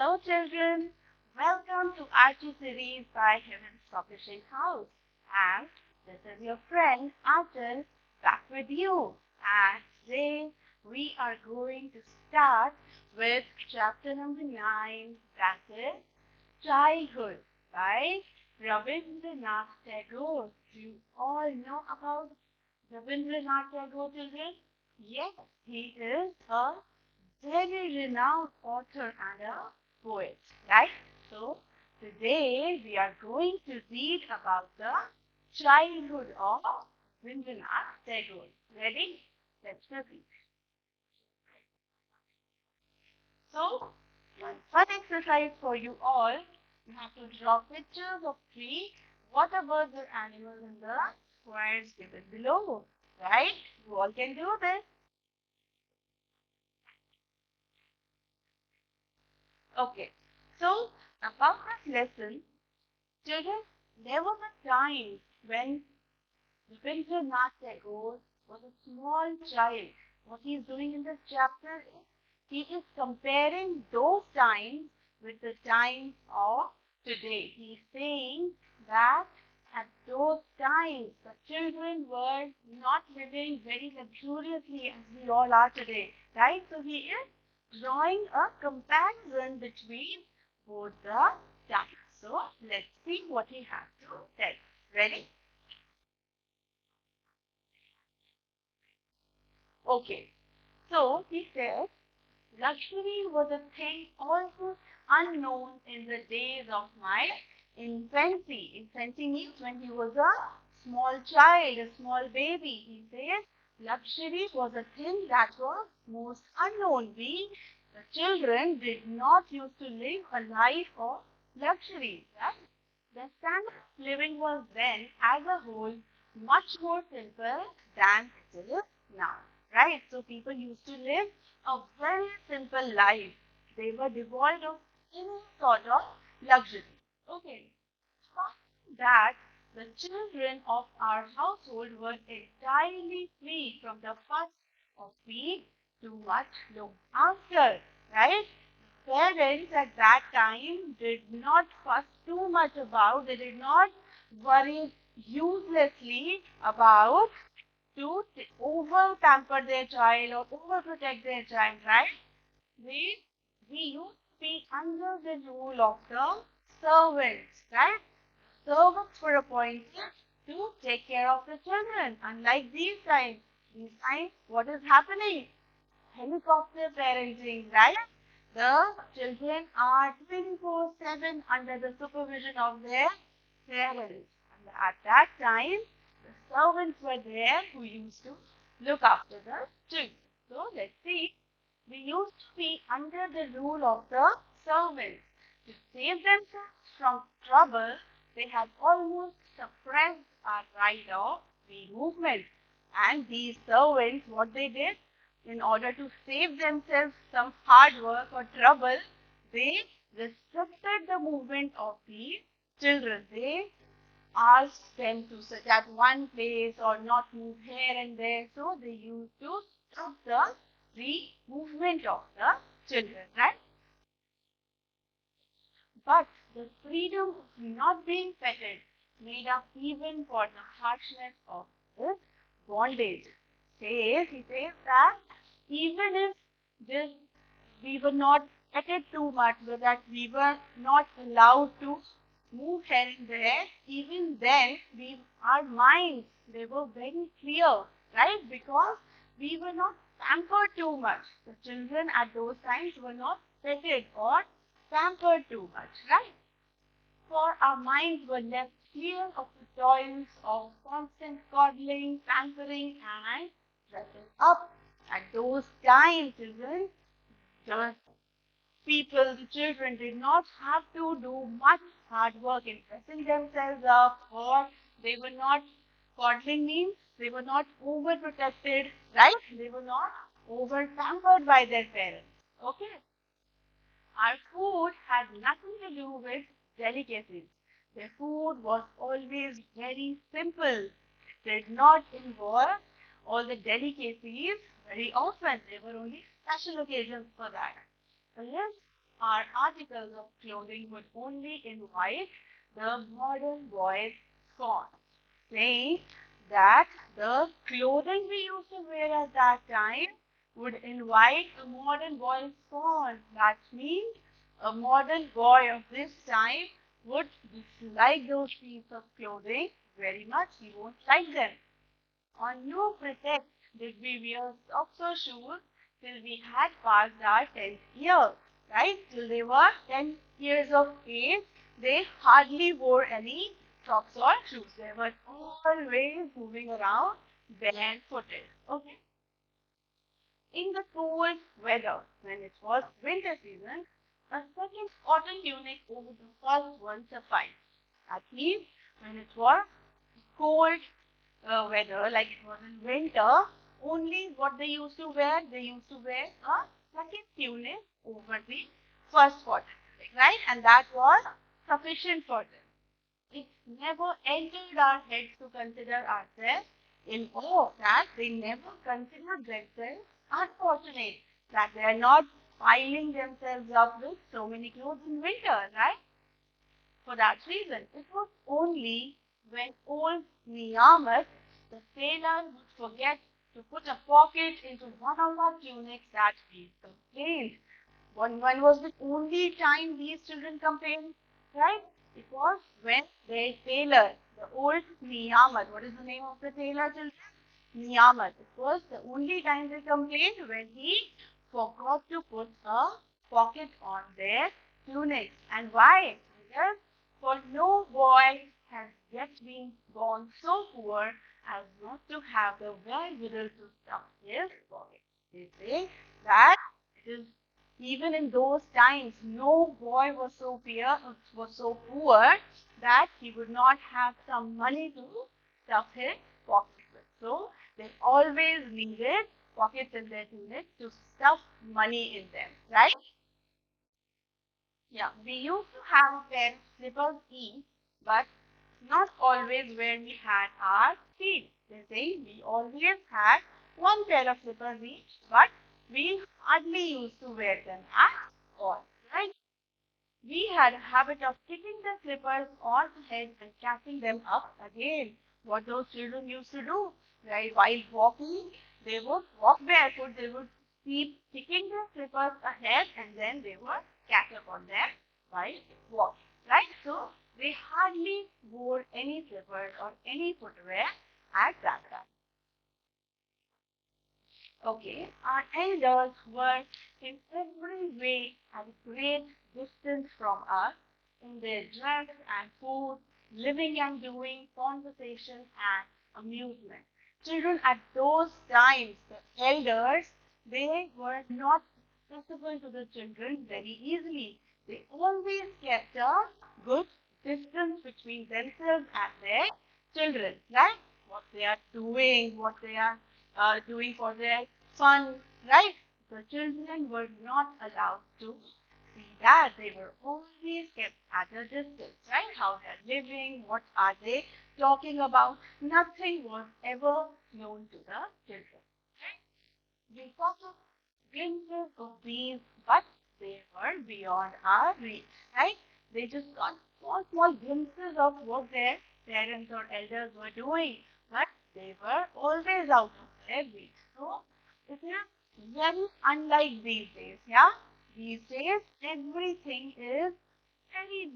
Hello children, welcome to Aarchi series by Heaven's Publishing House. And this is your friend Aarchi back with you. And today we are going to start with chapter number 9, that is Childhood by Rabindranath Tagore. Do you all know about Rabindranath Tagore, children? Yes, he is a very renowned author and a poet, right? So today we are going to read about the childhood of Rabindranath Tagore. Ready? Let's proceed. So, one fun exercise for you all. You have to draw pictures of trees, water, birds, or animals in the squares given below. Right? You all can do this. Okay. So, about this lesson, children, there was a time when Rabindranath Tagore was a small child. What he is doing in this chapter is he is comparing those times with the times of today. He is saying that at those times the children were not living very luxuriously as we all are today. Right? So he is drawing a comparison between both the times. So let's see what he has to tell. Ready? Okay. So he says, luxury was a thing almost unknown in the days of my infancy. Infancy means when he was a small child, a small baby. He says, luxury was a thing that was most unknown. We, the children, did not used to live a life of luxury. Right? The standard of living was then, as a whole, much more simple than it is now. Right? So people used to live a very simple life. They were devoid of any sort of luxury. Okay. That the children of our household were entirely free from the fuss of being too much looked after. Right? Parents at that time did not fuss too much about, they did not worry uselessly about to over pamper their child or over protect their child, right? We, we used to be under the rule of the servants, right? Servants were appointed to take care of the children. Unlike these times, what is happening? Helicopter parenting, right? The children are 24/7 under the supervision of their parents. And at that time, the servants were there who used to look after the children. So let's see. We used to be under the rule of the servants. To save themselves from trouble, they had almost suppressed our right of free movement. And these servants, what they did, in order to save themselves some hard work or trouble, they restricted the movement of the children. They asked them to sit at one place or not move here and there. So they used to stop the free movement of the children, right? But the freedom of not being petted made up even for the harshness of this bondage. He says that even if this, we were not petted too much, so that we were not allowed to move here and there, even then our minds, they were very clear, right? Because we were not pampered too much. The children at those times were not petted or pampered too much, right? For our minds were left clear of the toils of constant coddling, pampering, and dressing up. At those times, children, the people, the children did not have to do much hard work in dressing themselves up, or they were not, coddling means they were not overprotected, right? They were not over pampered by their parents. Okay? Our food had nothing to do with delicacies. Their food was always very simple. It did not involve all the delicacies very often. There were only special occasions for that. So yes, our articles of clothing would only invite the modern boys' scorn, saying that the clothing we used to wear at that time would invite a modern boy's scorn. That means a modern boy of this time would dislike those pieces of clothing very much. He won't like them. On no pretext did we wear socks or shoes till we had passed our 10th year, right? Till they were 10 years of age, they hardly wore any socks or shoes. They were always moving around barefooted. Okay. In the cold weather, when it was winter season, a second cotton tunic over the first one sufficed. That means when it was cold weather, like it was in winter, only what they used to wear a second tunic over the first cotton tunic, right? And that was sufficient for them. It never entered our heads to consider ourselves in awe that they never considered themselves unfortunate, that they are not piling themselves up with so many clothes in winter, right? For that reason, it was only when old Niyamat, the sailor, would forget to put a pocket into one of our tunics that we complained. When was the only time these children complained, right? It was when their tailor, the old Niyamat, what is the name of the tailor, children? Niyamat. It was the only time they complained when he forgot to put a pocket on their tunics. And why? Because for no boy has yet been born so poor as not to have the wherewithal to stuff his pocket. They say that it is even in those times, no boy was so poor that he would not have some money to stuff his pocket with. So they always needed pockets in their tunics to stuff money in them, right? Yeah, we used to have a pair of slippers each, but not always where we had our feet. They say we always had one pair of slippers each, but we hardly used to wear them at all, right? We had a habit of kicking the slippers on the head and catching them up again. What those children used to do, right? While walking, they would walk barefoot, they would keep kicking their slippers ahead and then they would catch up on them while walking, right? So they hardly wore any slippers or any footwear at that time. Okay, our elders were in every way at a great distance from us in their dress and food, living and doing, conversation and amusement. Children at those times, the elders, they were not accessible to the children very easily. They always kept a good distance between themselves and their children, right? What they are doing, what they are doing for their fun, right? The children were not allowed to see that. They were always kept at a distance, right? How they're living, what are they talking about? Nothing was ever known to the children. Right? We got glimpses of these, but they were beyond our reach, right? They just got small glimpses of what their parents or elders were doing, but they were always out of their reach. So it is very unlike these days, yeah? These days, everything is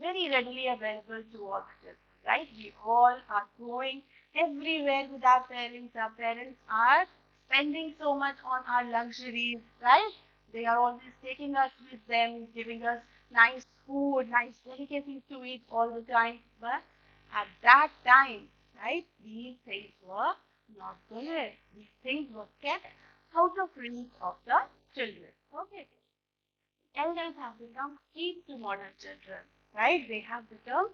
very readily available to all the children, right? We all are going everywhere with our parents. Our parents are spending so much on our luxuries, right? They are always taking us with them, giving us nice food, nice delicacies to eat all the time. But at that time, right, these things were not there. These things were kept out of reach of the children. Okay. Elders have become cheap to modern children, right? They have become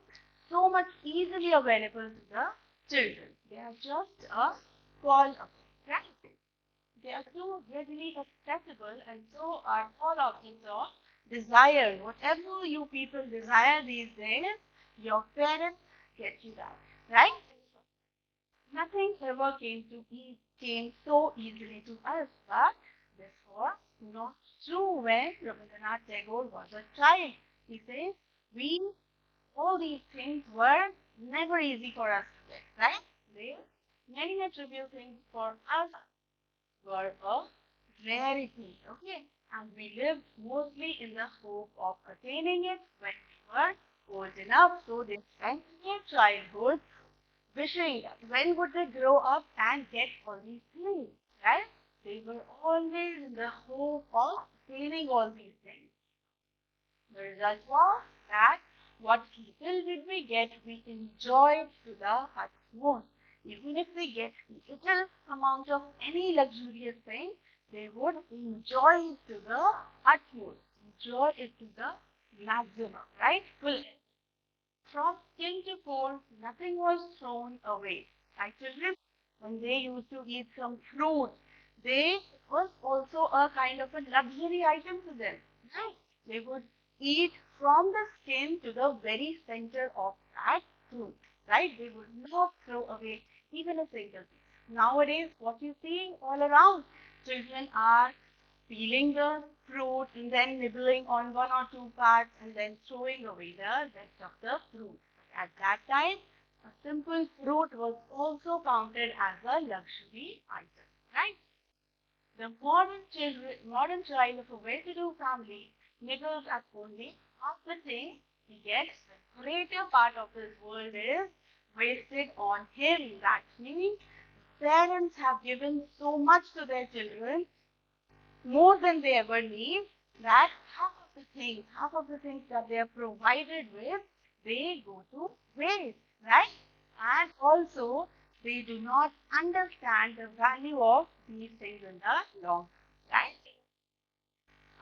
so much easily available to the children. They are just a call away, right? They are so readily accessible and so are all objects of desire. Whatever you people desire these days, your parents get you that, right? Nothing ever came so easily to us, but this was not true when Rabindranath Tagore was a child. He says, all these things were never easy for us to get, right? Many trivial things for us were a rarity, okay? And we lived mostly in the hope of attaining it when we were old enough. So they spent their childhood wishing that when would they grow up and get all these things, right? They were always in the hope of attaining all these things. The result was that what little did we get, we enjoyed to the utmost. Even if they get little amount of any luxurious thing, they would enjoy it to the utmost, enjoy it to the maximum, right? Full. From kin to court, nothing was thrown away. Actually, when they used to eat some fruit, it was also a kind of a luxury item to them. Right? They would eat from the skin to the very center of that fruit. Right? They would not throw away even a single piece. Nowadays, what you see all around, children are peeling the fruit and then nibbling on one or two parts and then throwing away the rest of the fruit. At that time, a simple fruit was also counted as a luxury item, right? The modern child of a well-to-do family nibbles at only half the thing he gets. The greater part of his world is wasted on him. That means parents have given so much to their children, more than they ever need, that half of the things that they are provided with, they go to waste, right? And also, they do not understand the value of these things in the long run, right?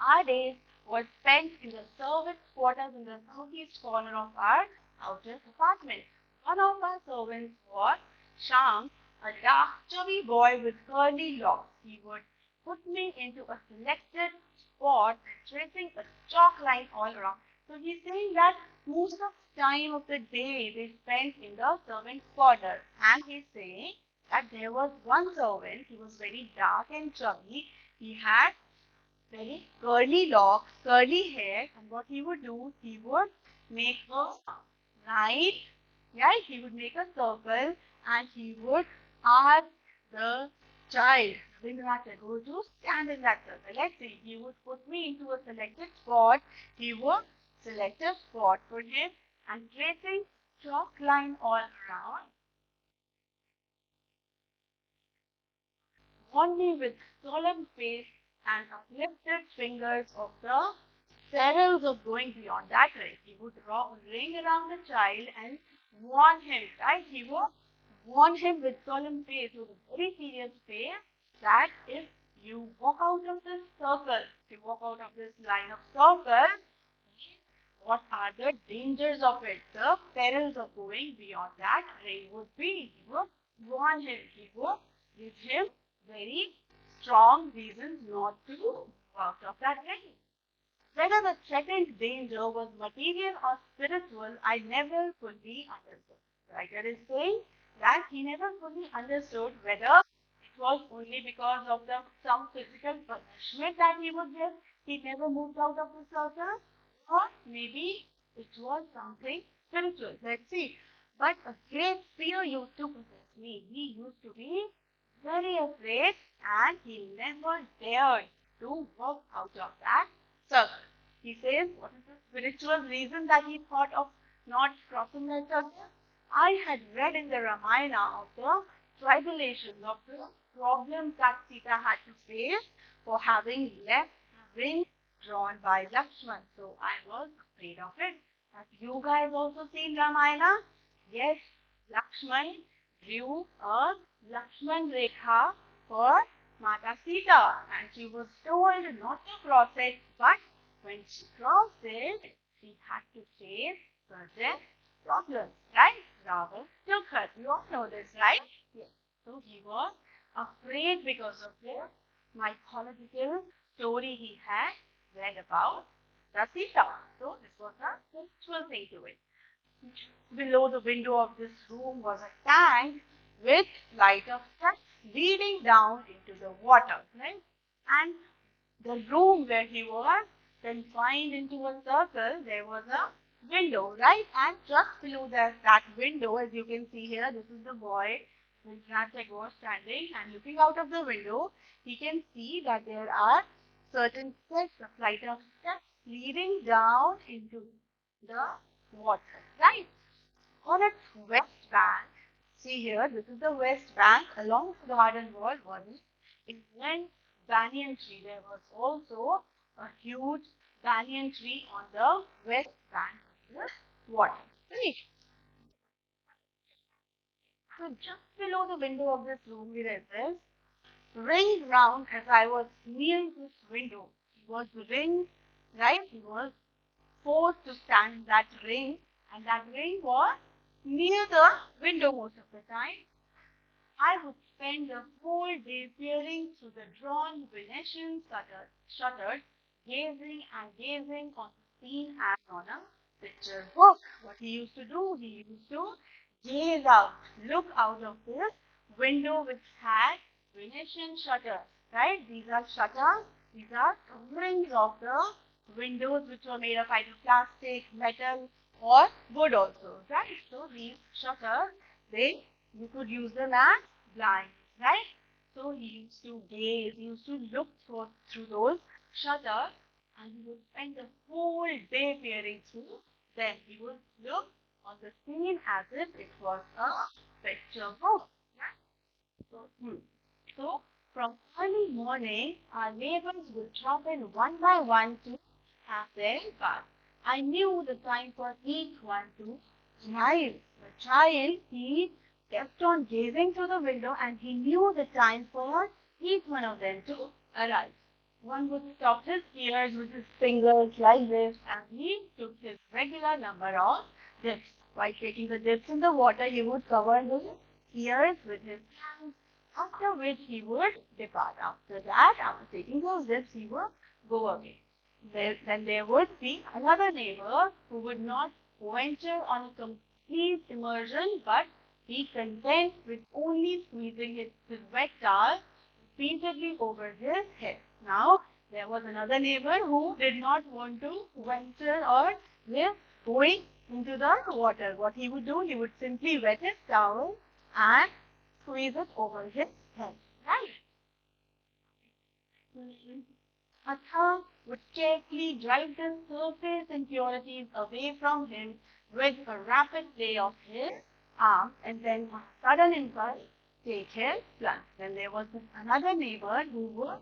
Our days were spent in the servants' quarters in the southeast corner of our outer apartment. One of our servants was Sham, a dark, chubby boy with curly locks. He would put me into a selected spot, tracing a chalk line all around. So he's saying that most of the time of the day they spent in the servant's quarters. And he's saying that there was one servant, he was very dark and chubby. He had very curly locks, curly hair, and what he would do, he would make a right, right? He would make a circle and he would ask the child, Rabindranath Tagore, to stand in that circle. Let's see, he would put me into a selected spot. He would select a spot for him and tracing chalk line all around, only with solemn face and uplifted fingers of the perils of going beyond that ring. He would ring around the child and warn him, right? He would warn him with solemn face, with a very serious face, that if you walk out of this circle, if you walk out of this line of circle, what are the dangers of it? The perils of going beyond that ring would be. He would warn him. He would give him very strong reasons not to go out of that ring. Whether the threatened danger was material or spiritual, I never fully understood. The writer is saying that he never fully understood whether it was only because of some physical punishment that he would get. He never moved out of the circle, or maybe it was something spiritual. Let's see. But a great fear used to possess me. He used to be very afraid and he never dared to walk out of that circle. He says, what is the spiritual reason that he thought of not crossing that circle? I had read in the Ramayana of the tribulations, of the problems that Sita had to face for having left the ring drawn by Lakshman. So I was afraid of it. Have you guys also seen Ramayana? Yes, Lakshman drew a Lakshman Rekha for Mata Sita and she was told not to cross it, but when she crossed it, she had to face certain problems, right? Ravan took her. You all know this, right? Yes. So he was afraid because of this mythological story he had read about the Sita. So this was a spiritual thing to it. Below the window of this room was a tank with flight of steps leading down into the water, right? And the room where he was confined into a circle, there was a window, right? And just below that window, as you can see here, this is the boy, Rabindranath Tagore, standing and looking out of the window. He can see that there are certain steps, a flight of steps leading down into the water, right? On its west bank, see here, this is the west bank. Along the garden wall was an immense banyan tree. There was also a huge banyan tree on the west bank of the water. Right. So just below the window of this room, we read this. Ring round as I was near this window. He was ringed, right? He was forced to stand in that ring, and that ring was near the window most of the time. I would spend the whole day peering through the drawn Venetian shutters, gazing and gazing on the scene as on a picture book. What he used to do, he used to gaze out, look out of this window which had Venetian shutters, right? These are shutters, these are coverings of the windows which were made of either plastic, metal, or wood also, right? So these shutters, you could use them as blinds, right? So he used to gaze, he used to look through those shutters, and he would spend the whole day peering through them. He would look on the scene as if it was a picture book. Right? So from early morning, our neighbors would drop in one by one to have their bath. I knew the time for each one to arrive. The child, he kept on gazing through the window and he knew the time for each one of them to arrive. One would stop his ears with his fingers like this and he took his regular number of dips. While taking the dips in the water, he would cover his ears with his hands, after which he would depart. After that, after taking those dips, he would go away. Then there would be another neighbor who would not venture on a complete immersion but be content with only squeezing his wet towel repeatedly over his head. Now, there was another neighbor who did not want to venture or risk going into the water. What he would do, he would simply wet his towel and squeeze it over his head. Right? A thumb would carefully drive the surface impurities away from him with a rapid play of his arm, and then on a sudden impulse, take his plunge. Then there was another neighbor who would,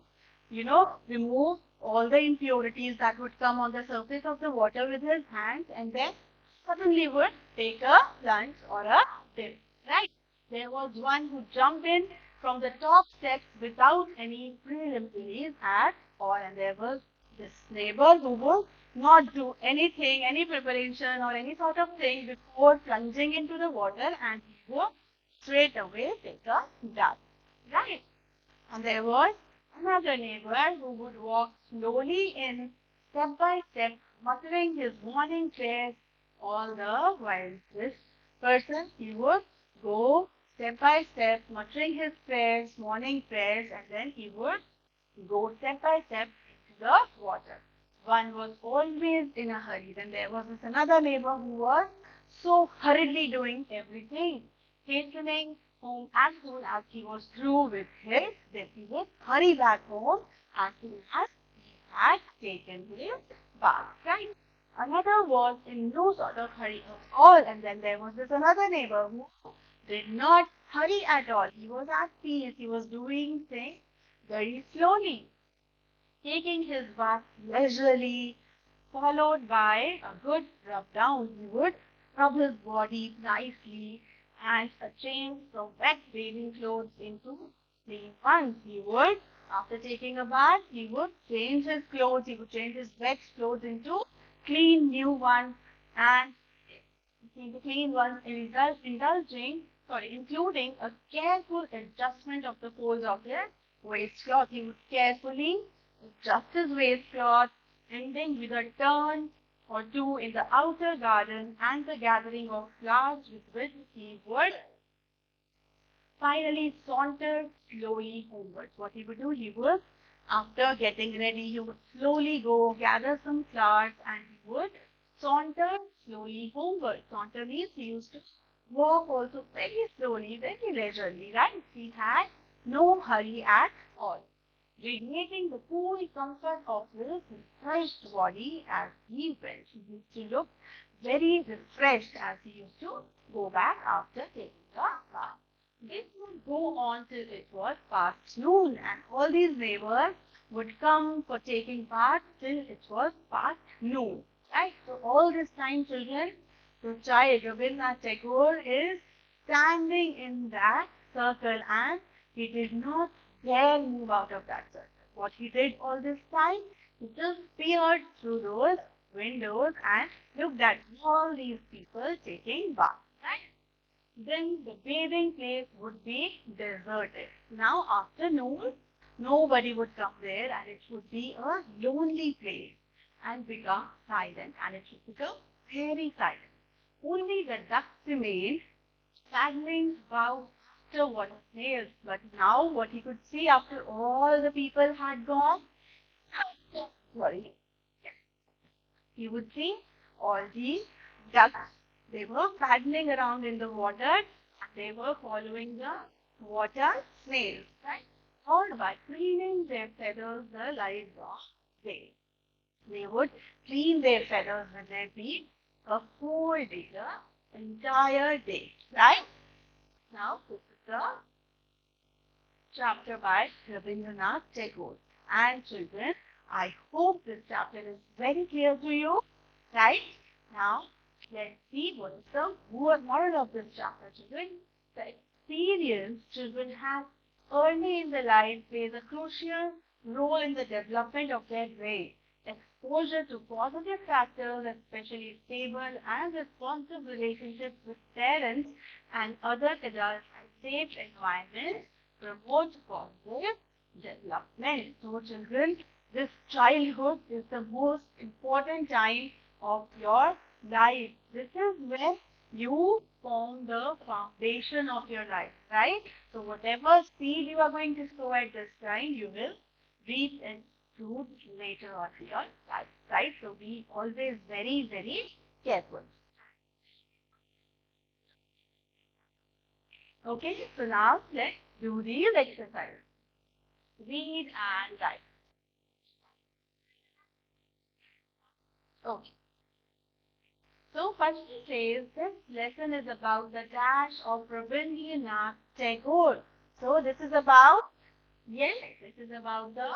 remove all the impurities that would come on the surface of the water with his hands, and then suddenly would take a plunge or a dip. Right? There was one who jumped in from the top steps without any preliminaries at all, and there was this neighbor who would not do anything, any preparation or any sort of thing before plunging into the water, and he would straight away take a bath. Right? And there was another neighbor who would walk slowly in, step by step, muttering his morning prayers all the while. This person, he would go step by step, muttering his prayers, morning prayers, and then he would go step by step into the water. One was always in a hurry. Then there was this another neighbor who was so hurriedly doing everything, hastening home as soon as he was through with his, then he would hurry back home as soon as he had taken his bath. Right? Another was in no sort of hurry at all, and then there was this another neighbor who did not hurry at all. He was at peace. He was doing things very slowly, taking his bath leisurely, followed by a good rub down. He would rub his body nicely and change from wet bathing clothes into clean ones. He would, after taking a bath, he would change his clothes. He would change his wet clothes into clean new ones and including a careful adjustment of the folds of his waistcloth. He would carefully adjust his waistcloth, ending with a turn or two in the outer garden and the gathering of flowers with which he would finally saunter slowly homewards. What he would do, he would After getting ready, he would slowly go gather some flowers and he would saunter slowly homeward. Saunter means he used to walk also very slowly, very leisurely, right? He had no hurry at all, radiating the cool comfort of his refreshed body as he went. He used to look very refreshed as he used to go back after taking the bath. This would go on till it was past noon, and all these neighbors would come for taking bath till it was past noon. Right? So all this time, children, the child Rabindranath Tagore is standing in that circle, and he did not dare move out of that circle. What he did all this time, he just peered through those windows and looked at all these people taking bath. Right? Then the bathing place would be deserted. Now after noon, nobody would come there and it would be a lonely place and become silent, and it would become very silent. Only the ducks remained paddling about after water snails. But now what he could see after all the people had gone, sorry, he would see all these ducks. They were paddling around in the water and they were following the water snails, right? Or by cleaning their feathers the lives of day. They would clean their feathers with their beak a whole day, the entire day, right? Now, this is the chapter by Rabindranath Tagore. And children, I hope this chapter is very clear to you, right? Now, let's see what is the moral of this chapter, children. The experience children have early in their life plays a crucial role in the development of their brain. Exposure to positive factors, especially stable and responsive relationships with parents and other adults and safe environments, promotes positive development. So children, this childhood is the most important time of your life. This is when you form the foundation of your life, right? So whatever seed you are going to sow at this time, you will reap its fruit later on in your life, right? So be always very, very careful. Okay, so now let's do these exercises. Read and write. Okay. So first it says this lesson is about the dash of Rabindranath Tagore. So this is about, yes, this is about the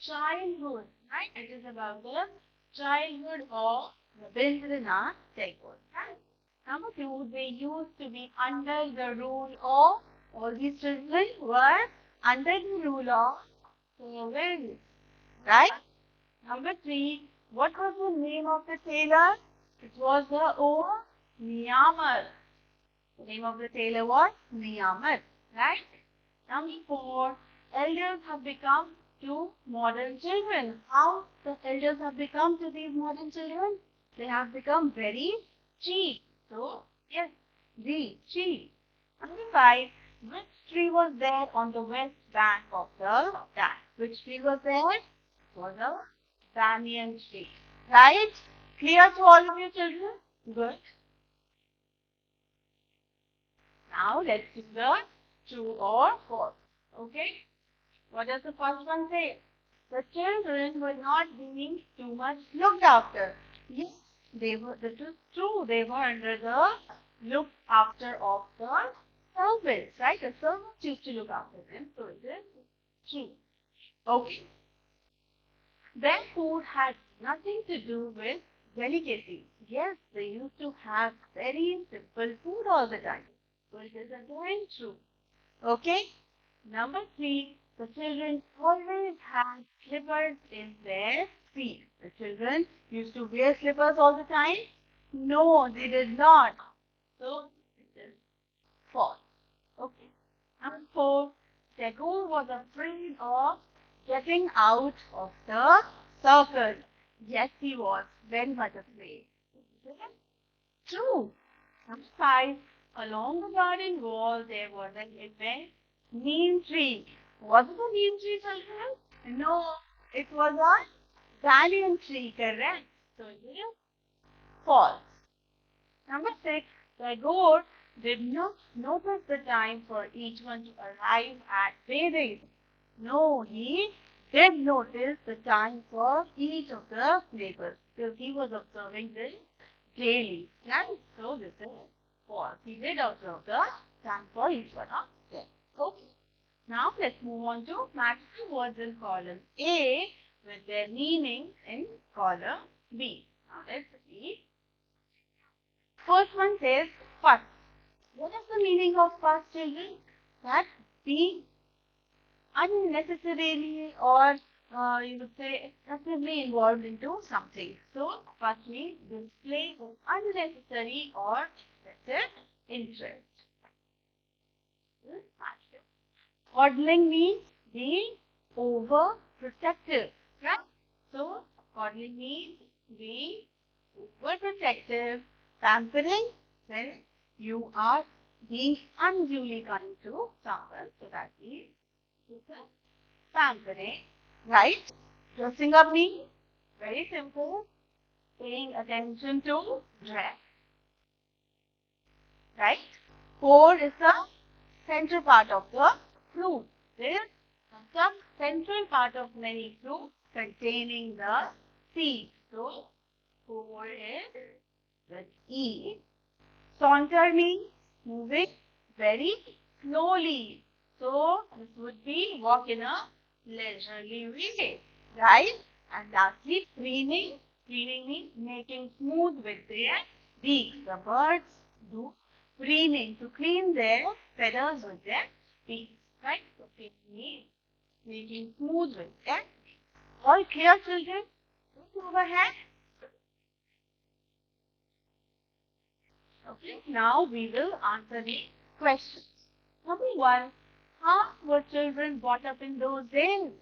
childhood, right? It is about the childhood of Rabindranath Tagore. Right? Number two, they used to be under the rule of, all these children were under the rule of parents, right? Number three, what was the name of the tailor? It was the old Niyamar. The name of the tailor was Niyamar, right? Number four, elders have become to modern children. How the elders have become to these modern children? They have become very cheap. So, yes, D, cheap. Number five, which tree was there on the west bank of the dam? Which tree was there? It was a banyan tree. Right? Clear to all of you children? Good. Now let's do the true or false. Okay? What does the first one say? The children were not being too much looked after. Yes, they were. This is true. They were under the look after of the servants, right? The servants used to look after them. So it is true. Okay. Their food had nothing to do with delicacy. Yes, they used to have very simple food all the time. So it is again true. Okay. Number three, the children always had slippers in their feet. The children used to wear slippers all the time? No, they did not. So it is false. Okay. Number four, Tagore was afraid of getting out of the circle. Yes, he was very much afraid. True. Number five, along the garden wall there was an immense neem tree. Was it a neem tree, children? No, it was a banyan tree, correct? So it is false. Number 6, the goat did not notice the time for each one to arrive at bathing. No, he did notice the time for each of the neighbors because he was observing this daily. Right? So this is false. He did observe the time for each one of them. Okay. Now let's move on to matching words in column A with their meanings in column B. Now let's see. First one says fuss. What is the meaning of fuss, children? That being unnecessarily or you would say excessively involved into something. So fuss means display of unnecessary or excessive interest. Coddling means being overprotective, right? So coddling means being overprotective, pampering when you are being unduly kind to someone. So that is pampering, right? Dressing up means very simple, paying attention to dress, right? Core is the central part of the fruit. This is the central part of many fruits containing the seeds. So, core is with E. Saunter means moving very slowly. So, this would be walk in a leisurely way, right? And lastly, preening. Preening means making smooth with their beaks. The birds do preening to clean their feathers with their beaks, right? So, preening means making smooth with their beaks. All clear, children? Let's move ahead. Okay, now we will answer the questions. Number 1, how were children brought up in those days?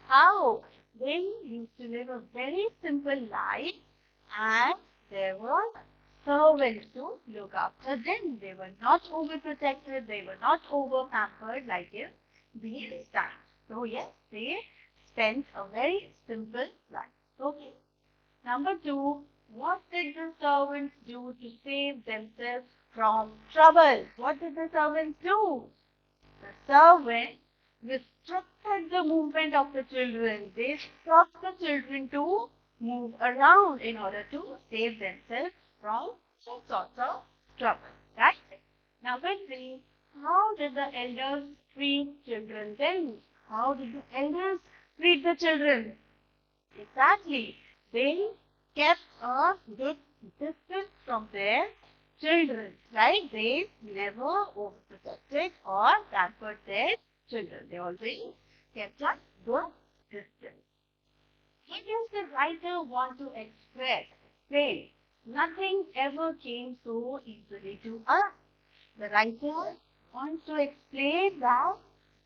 How? They used to live a very simple life and there were servants to look after them. They were not overprotected, they were not over pampered like in these times. So yes, they spent a very simple life. Okay. Number 2, what did the servants do to save themselves from trouble? What did the servants do? The servant restricted the movement of the children. They stopped the children to move around in order to save themselves from all sorts of trouble. Right? Number 3, how did the elders treat children then? How did the elders treat the children? Exactly. They kept a good distance from their children, right? They never overprotected or pampered their children. They always kept a good distance. What does the writer want to express? Say, nothing ever came so easily to us. The writer wants to explain that,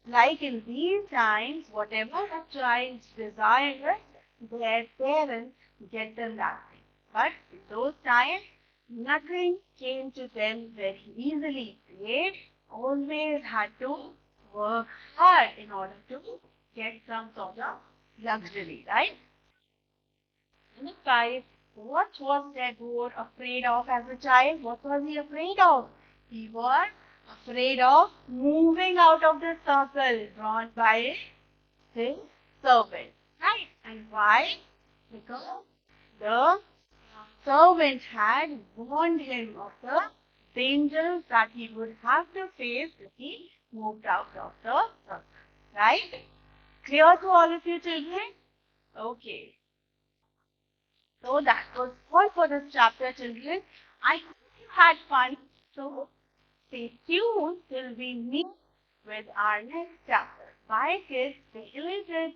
like in these times, whatever a child desires, their parents get them that thing. But in those times, nothing came to them very easily. They always had to work hard in order to get some sort of luxury, right? Number 5, what was Tagore afraid of as a child? What was he afraid of? He was afraid of moving out of the circle drawn by his servant. Right? And why? Because the servant had warned him of the dangers that he would have to face if he moved out of the circle. Right? Clear to all of you children? Okay. So that was all for this chapter, children. I hope you had fun. So stay tuned till we meet with our next chapter. Bye, kids. Stay elated.